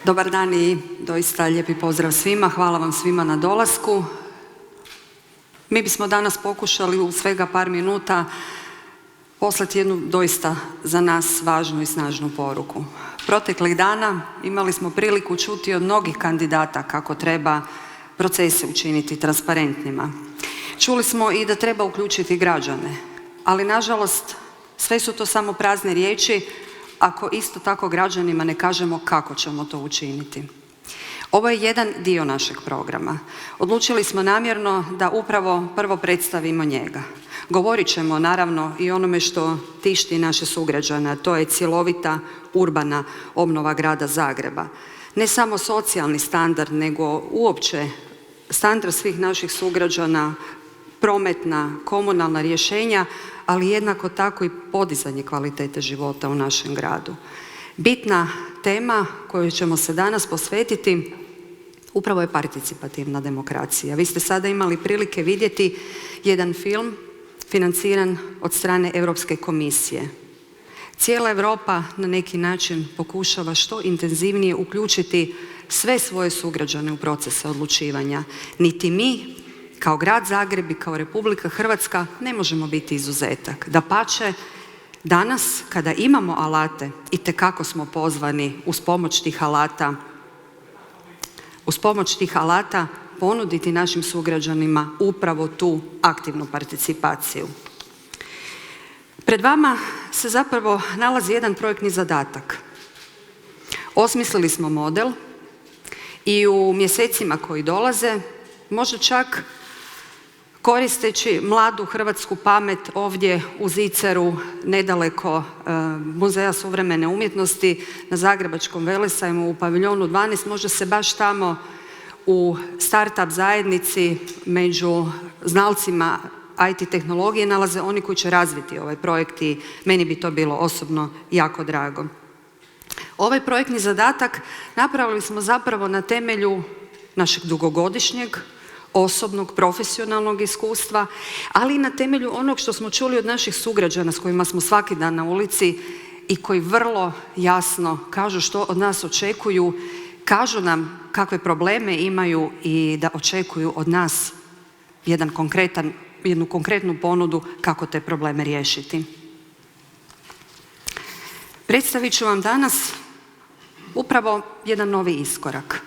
Dobar dan i doista lijepi pozdrav svima. Hvala vam svima na dolasku. Mi bismo danas pokušali u svega par minuta poslati jednu doista za nas važnu i snažnu poruku. Proteklih dana imali smo priliku čuti od mnogih kandidata kako treba procese učiniti transparentnima. Čuli smo i da treba uključiti građane, ali nažalost sve su to samo prazne riječi ako isto tako građanima ne kažemo kako ćemo to učiniti. Ovo je jedan dio našeg programa. Odlučili smo namjerno da upravo prvo predstavimo njega. Govorit ćemo naravno i onome što tišti naše sugrađane, a to je cjelovita urbana obnova grada Zagreba. Ne samo socijalni standard, nego uopće standard svih naših sugrađana, prometna, komunalna rješenja, ali jednako tako i podizanje kvalitete života u našem gradu. Bitna tema kojoj ćemo se danas posvetiti upravo je participativna demokracija. Vi ste sada imali prilike vidjeti jedan film financiran od strane Europske komisije. Cijela Europa na neki način pokušava što intenzivnije uključiti sve svoje sugrađane u procese odlučivanja. Niti mi, kao grad Zagreb i kao Republika Hrvatska, ne možemo biti izuzetak. Dapače, danas kada imamo alate, itekako smo pozvani uz pomoć tih alata ponuditi našim sugrađanima upravo tu aktivnu participaciju. Pred vama se zapravo nalazi jedan projektni zadatak. Osmislili smo model i u mjesecima koji dolaze, možda čak koristeći mladu hrvatsku pamet ovdje u Ziceru, nedaleko Muzeja suvremene umjetnosti, na Zagrebačkom velesajmu u paviljonu 12, možda se baš tamo u startup zajednici među znalcima IT tehnologije nalaze oni koji će razviti ovaj projekt i meni bi to bilo osobno jako drago. Ovaj projektni zadatak napravili smo zapravo na temelju našeg dugogodišnjeg osobnog, profesionalnog iskustva, ali i na temelju onog što smo čuli od naših sugrađana s kojima smo svaki dan na ulici i koji vrlo jasno kažu što od nas očekuju, kažu nam kakve probleme imaju i da očekuju od nas jednu konkretnu ponudu kako te probleme riješiti. Predstavit ću vam danas upravo jedan novi iskorak.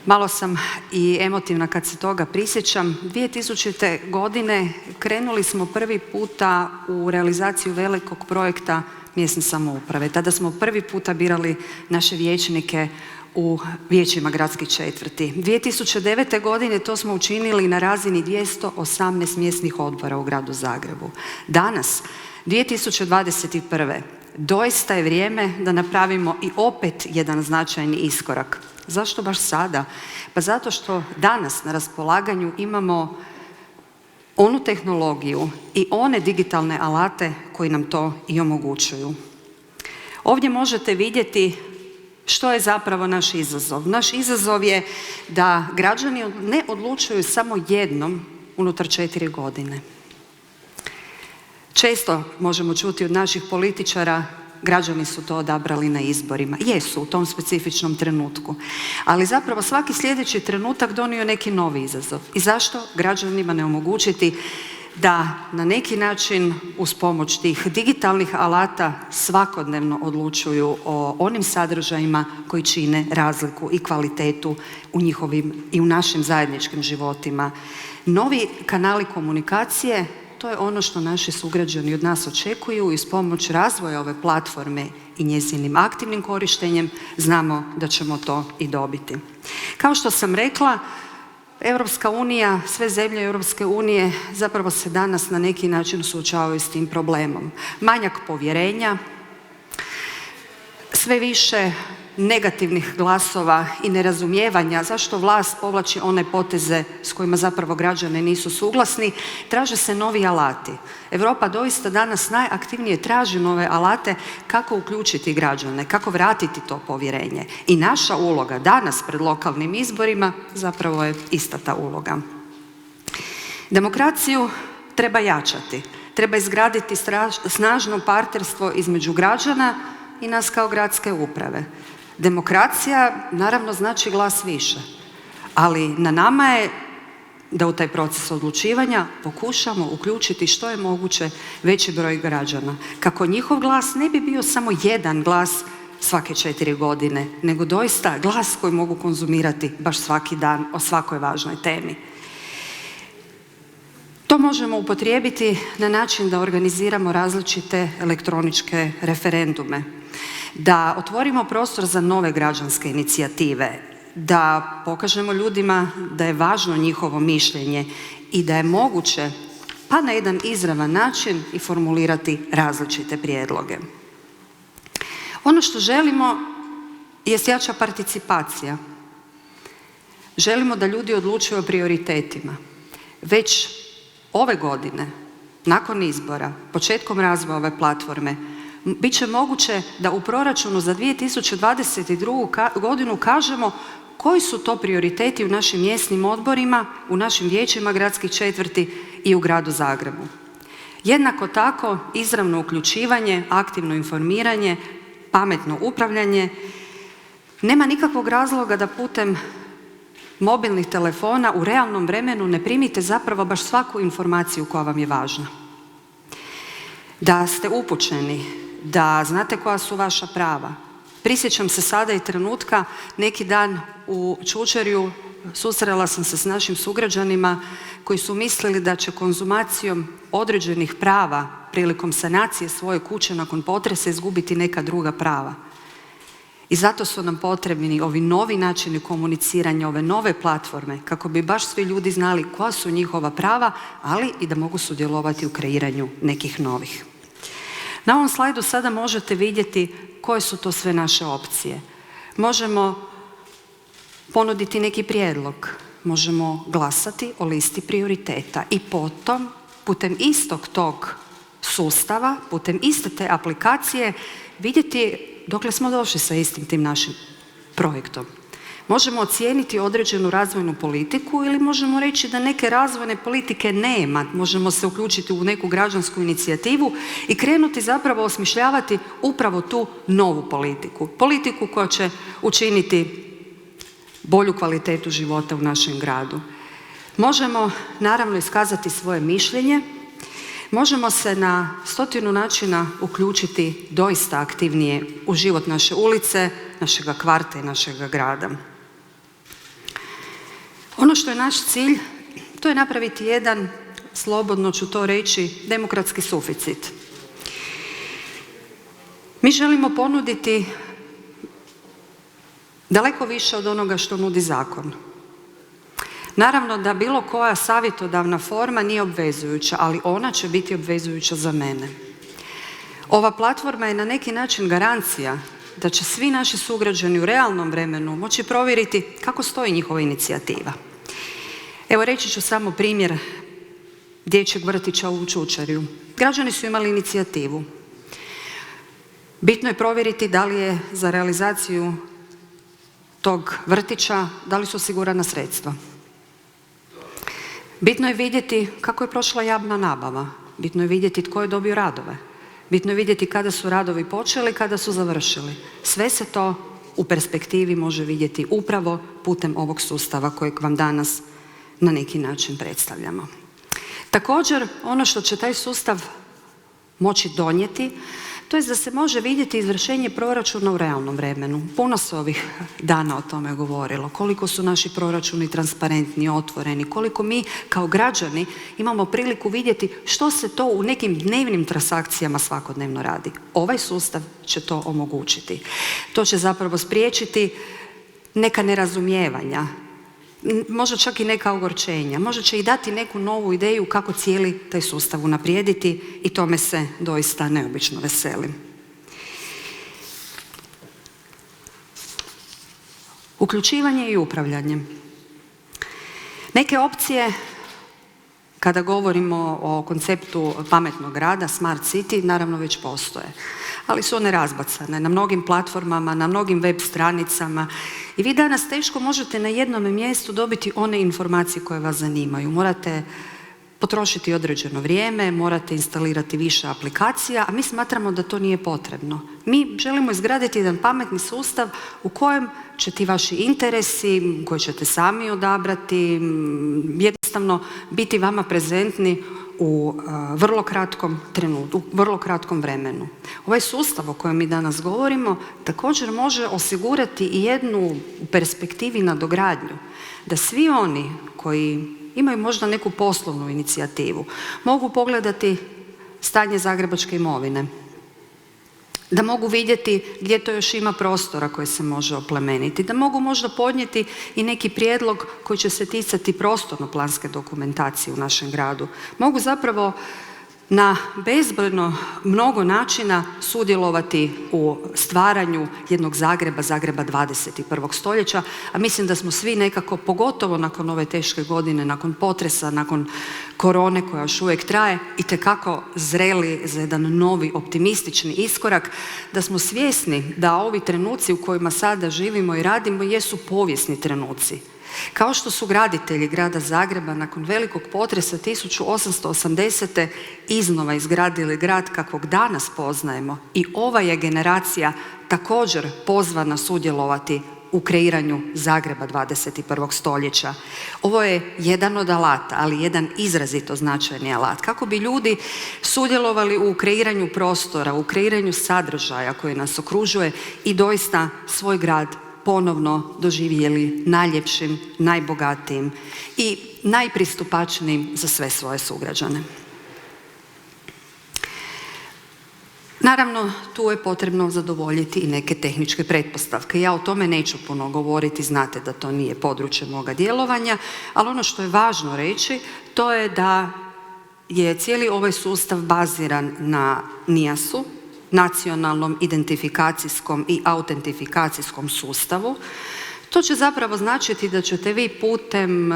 Malo sam i emotivna kad se toga prisjećam. 2000. godine krenuli smo prvi puta u realizaciju velikog projekta mjesne samouprave. Tada smo prvi puta birali naše vijećnike u vijećima gradskih četvrti. 2009. godine to smo učinili na razini 218 mjesnih odbora u gradu Zagrebu. Danas, 2021. doista je vrijeme da napravimo i opet jedan značajni iskorak. Zašto baš sada? Pa zato što danas na raspolaganju imamo onu tehnologiju i one digitalne alate koji nam to i omogućuju. Ovdje možete vidjeti što je zapravo naš izazov. Naš izazov je da građani ne odlučuju samo jednom unutar 4 godine. Često možemo čuti od naših političara građani su to odabrali na izborima. Jesu, u tom specifičnom trenutku. Ali zapravo svaki sljedeći trenutak donio neki novi izazov. I zašto građanima ne omogućiti da na neki način uz pomoć tih digitalnih alata svakodnevno odlučuju o onim sadržajima koji čine razliku i kvalitetu u njihovim i u našim zajedničkim životima. Novi kanali komunikacije, to je ono što naši sugrađani od nas očekuju i uz pomoć razvoja ove platforme i njezinim aktivnim korištenjem znamo da ćemo to i dobiti. Kao što sam rekla, Europska unija, sve zemlje Europske unije zapravo se danas na neki način suočavaju s tim problemom. Manjak povjerenja, sve više negativnih glasova i nerazumijevanja zašto vlast povlači one poteze s kojima zapravo građani nisu suglasni, traže se novi alati. Europa doista danas najaktivnije traži nove alate kako uključiti građane, kako vratiti to povjerenje. I naša uloga danas pred lokalnim izborima zapravo je ista ta uloga. Demokraciju treba jačati, treba izgraditi snažno partnerstvo između građana i nas kao gradske uprave. Demokracija naravno znači glas više, ali na nama je da u taj proces odlučivanja pokušamo uključiti što je moguće veći broj građana, kako njihov glas ne bi bio samo jedan glas svake 4 godine, nego doista glas koji mogu konzumirati baš svaki dan o svakoj važnoj temi. To možemo upotrijebiti na način da organiziramo različite elektroničke referendume, da otvorimo prostor za nove građanske inicijative, da pokažemo ljudima da je važno njihovo mišljenje i da je moguće, pa na jedan izravan način, i formulirati različite prijedloge. Ono što želimo jest jača participacija. Želimo da ljudi odlučuju o prioritetima. Već ove godine, nakon izbora, početkom razvoja ove platforme, bit će moguće da u proračunu za 2022. godinu kažemo koji su to prioriteti u našim mjesnim odborima, u našim vijećima gradskih četvrti i u gradu Zagrebu. Jednako tako, izravno uključivanje, aktivno informiranje, pametno upravljanje. Nema nikakvog razloga da putem mobilnih telefona u realnom vremenu ne primite zapravo baš svaku informaciju koja vam je važna. Da ste upućeni, da znate koja su vaša prava. Prisjećam se sada i trenutka, neki dan u Čučerju susrela sam se s našim sugrađanima koji su mislili da će konzumacijom određenih prava prilikom sanacije svoje kuće nakon potresa izgubiti neka druga prava. I zato su nam potrebni ovi novi načini komuniciranja, ove nove platforme, kako bi baš svi ljudi znali koja su njihova prava, ali i da mogu sudjelovati u kreiranju nekih novih. Na ovom slajdu sada možete vidjeti koje su to sve naše opcije. Možemo ponuditi neki prijedlog, možemo glasati o listi prioriteta i potom, putem istog tog sustava, putem iste te aplikacije, vidjeti dokle smo došli sa istim tim našim projektom. Možemo ocijeniti određenu razvojnu politiku ili možemo reći da neke razvojne politike nema. Možemo se uključiti u neku građansku inicijativu i krenuti zapravo osmišljavati upravo tu novu politiku. Politiku koja će učiniti bolju kvalitetu života u našem gradu. Možemo naravno iskazati svoje mišljenje, možemo se na 100 načina uključiti doista aktivnije u život naše ulice, našega kvarta i našega grada. Ono što je naš cilj, to je napraviti jedan, slobodno ću to reći, demokratski suficit. Mi želimo ponuditi daleko više od onoga što nudi zakon. Naravno da bilo koja savjetodavna forma nije obvezujuća, ali ona će biti obvezujuća za mene. Ova platforma je na neki način garancija da će svi naši sugrađani u realnom vremenu moći provjeriti kako stoji njihova inicijativa. Evo reći ću samo primjer dječjeg vrtića u Čučerju. Građani su imali inicijativu. Bitno je provjeriti da li je za realizaciju tog vrtića, da li su osigurana sredstva. Bitno je vidjeti kako je prošla javna nabava. Bitno je vidjeti tko je dobio radove. Bitno je vidjeti kada su radovi počeli, kada su završili. Sve se to u perspektivi može vidjeti upravo putem ovog sustava kojeg vam danas na neki način predstavljamo. Također, ono što će taj sustav moći donijeti, to je da se može vidjeti izvršenje proračuna u realnom vremenu. Puno se ovih dana o tome govorilo. Koliko su naši proračuni transparentni, otvoreni, koliko mi kao građani imamo priliku vidjeti što se to u nekim dnevnim transakcijama svakodnevno radi. Ovaj sustav će to omogućiti. To će zapravo spriječiti neka nerazumijevanja, možda čak i neka ogorčenja, možda će i dati neku novu ideju kako cijeli taj sustav unaprijediti i tome se doista neobično veselim. Uključivanje i upravljanje. Neke opcije, kada govorimo o konceptu pametnog grada, smart city, naravno već postoje. Ali su one razbacane na mnogim platformama, na mnogim web stranicama i vi danas teško možete na jednom mjestu dobiti one informacije koje vas zanimaju. Morate potrošiti određeno vrijeme, morate instalirati više aplikacija, a mi smatramo da to nije potrebno. Mi želimo izgraditi jedan pametni sustav u kojem će ti vaši interesi, koje ćete sami odabrati, jednostavno biti vama prezentni u vrlo kratkom trenutku, u vrlo kratkom vremenu. Ovaj sustav o kojem mi danas govorimo također može osigurati i jednu u perspektivi nadogradnju, da svi oni koji imaju možda neku poslovnu inicijativu mogu pogledati stanje zagrebačke imovine, da mogu vidjeti gdje to još ima prostora koji se može oplemeniti, da mogu možda podnijeti i neki prijedlog koji će se ticati prostorno-planske dokumentacije u našem gradu. Mogu zapravo na bezbrojno mnogo načina sudjelovati u stvaranju jednog Zagreba, Zagreba 21. stoljeća, a mislim da smo svi nekako, pogotovo nakon ove teške godine, nakon potresa, nakon korone koja još uvijek traje, itekako zreli za jedan novi optimistični iskorak, da smo svjesni da ovi trenuci u kojima sada živimo i radimo jesu povijesni trenuci. Kao što su graditelji grada Zagreba nakon velikog potresa 1880. iznova izgradili grad kakvog danas poznajemo, i ova je generacija također pozvana sudjelovati u kreiranju Zagreba 21. stoljeća. Ovo je jedan od alata, ali jedan izrazito značajni alat. Kako bi ljudi sudjelovali u kreiranju prostora, u kreiranju sadržaja koji nas okružuje i doista svoj grad ponovno doživjeli najljepšim, najbogatijim i najpristupačnijim za sve svoje sugrađane. Naravno, tu je potrebno zadovoljiti i neke tehničke pretpostavke. Ja o tome neću puno govoriti, znate da to nije područje moga djelovanja, ali ono što je važno reći, to je da je cijeli ovaj sustav baziran na NIAS-u, nacionalnom identifikacijskom i autentifikacijskom sustavu. To će zapravo značiti da ćete vi putem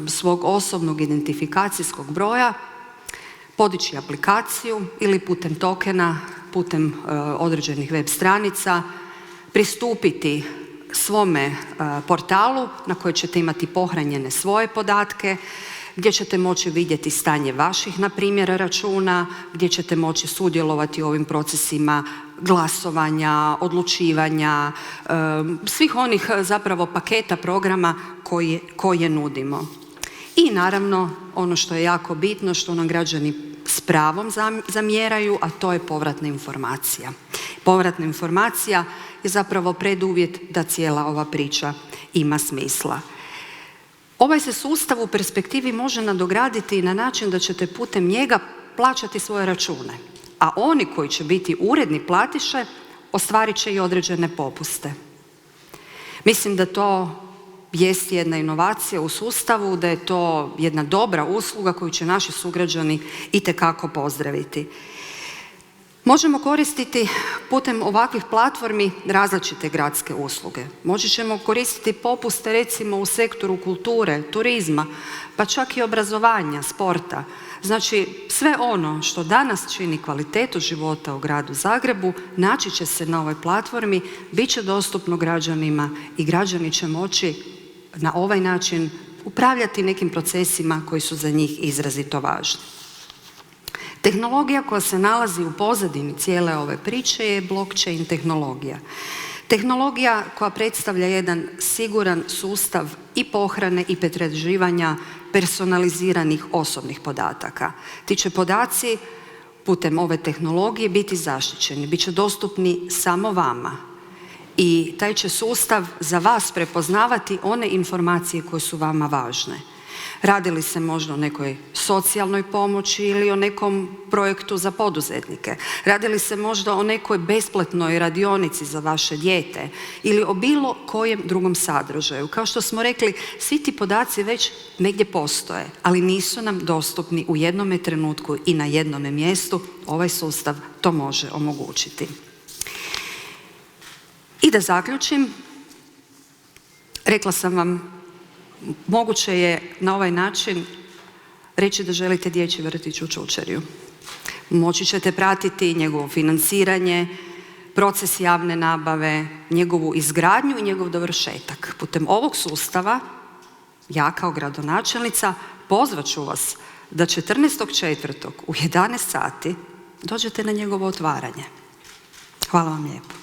svog osobnog identifikacijskog broja podići aplikaciju ili putem tokena, putem određenih web stranica, pristupiti svome portalu na koje ćete imati pohranjene svoje podatke, gdje ćete moći vidjeti stanje vaših, na primjer, računa, gdje ćete moći sudjelovati u ovim procesima glasovanja, odlučivanja, svih onih zapravo paketa programa koje nudimo. I naravno, ono što je jako bitno, što nam građani s pravom zamjeraju, a to je povratna informacija. Povratna informacija je zapravo preduvjet da cijela ova priča ima smisla. Ovaj se sustav u perspektivi može nadograditi na način da ćete putem njega plaćati svoje račune, a oni koji će biti uredni platiše ostvarit će i određene popuste. Mislim da to jest jedna inovacija u sustavu, da je to jedna dobra usluga koju će naši sugrađani itekako pozdraviti. Možemo koristiti putem ovakvih platformi različite gradske usluge. Moći ćemo koristiti popuste recimo u sektoru kulture, turizma, pa čak i obrazovanja, sporta. Znači, sve ono što danas čini kvalitetu života u gradu Zagrebu naći će se na ovoj platformi, bit će dostupno građanima i građani će moći na ovaj način upravljati nekim procesima koji su za njih izrazito važni. Tehnologija koja se nalazi u pozadini cijele ove priče je blockchain tehnologija. Tehnologija koja predstavlja jedan siguran sustav i pohrane i pretraživanja personaliziranih osobnih podataka. Ti će podaci putem ove tehnologije biti zaštićeni, bit će dostupni samo vama. I taj će sustav za vas prepoznavati one informacije koje su vama važne. Radi li se možda o nekoj socijalnoj pomoći ili o nekom projektu za poduzetnike? Radi li se možda o nekoj besplatnoj radionici za vaše dijete ili o bilo kojem drugom sadržaju? Kao što smo rekli, svi ti podaci već negdje postoje, ali nisu nam dostupni u jednome trenutku i na jednome mjestu. Ovaj sustav to može omogućiti. I da zaključim, rekla sam vam, moguće je na ovaj način reći da želite dječji vrtić u Čučerju. Moći ćete pratiti njegovo financiranje, proces javne nabave, njegovu izgradnju i njegov dovršetak. Putem ovog sustava, ja kao gradonačelnica pozvat ću vas da 14.4. u 11 sati dođete na njegovo otvaranje. Hvala vam lijepo.